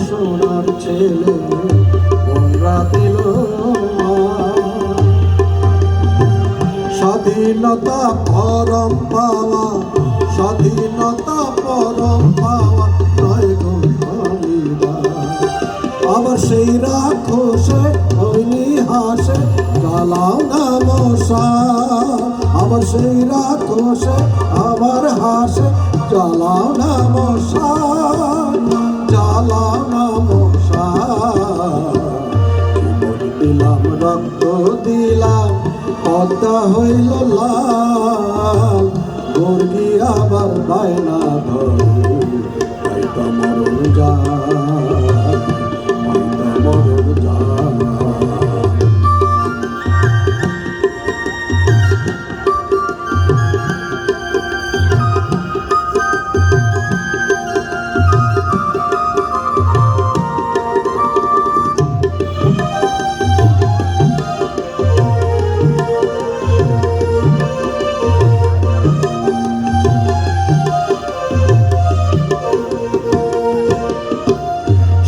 সোনার ছেলে ওরা দিল স্বাধীনতা পরম পাওয়া, স্বাধীনতা পরম পাওয়া নয় গো জমিদার। আবার সেই রাক্ষসে হইনি হাসে জ্বালাও না মশা, আবার সেই রাক্ষসে আবার হাসে জ্বালাও না মশা, জ্বালাও না মশা। জীবন দিলাম রক্ত দিলাম পদ্মা হইল লাল, মুরগি আবার বায়না ধরে হয়তো মরণ যায়, হয়তো মরণ যায়।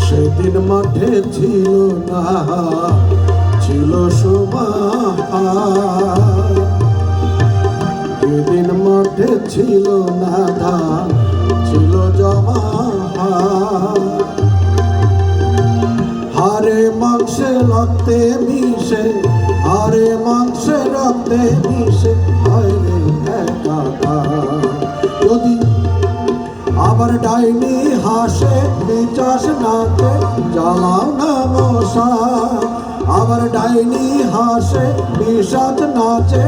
সেদিন মাঠে ছিল না, ছিল সমাহার, যেদিন মাঠে ছিল না ধান ছিল জমাহার। হারে মাংসে রক্তে মিশে, হারে মাংসে রক্তে মিশে হয় রে একাকার। যদি আবার ডাইনি হাসে নিচাস নাচে জ্বালাও না মশা, আবার ডাইনি হাসে নিশাচ নাচে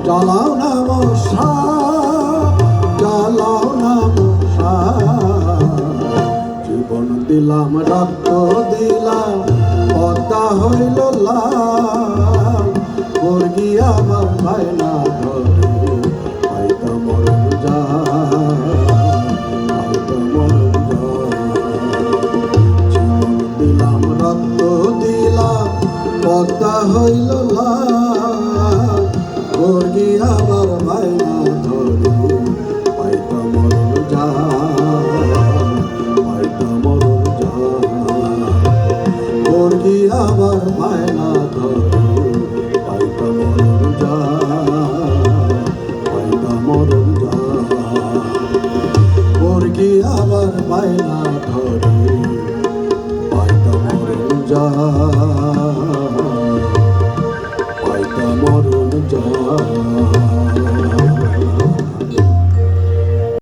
জ্বালাও না মশা, জ্বালাও না মশা। জীবন দিলাম রক্ত দিলাম পদ্মা হইল লাল, মুরগি আমার বায়না ধরে হয়তো মরণ যায়, হয়তো মরণ যায়। জীবন দিলাম রক্ত দিলাম পদ্মা হইল লাল, মুরগি আমার বায়না ধরে হয়তো মরণ যায়, হয়তো মরণ যায়। মুরগি আমার বায়না ধরে হয়তো মরণ যায়, হয়তো মরণ যায়। মুরগি আমার বায়না ধরে হয়তো মরণ যায়।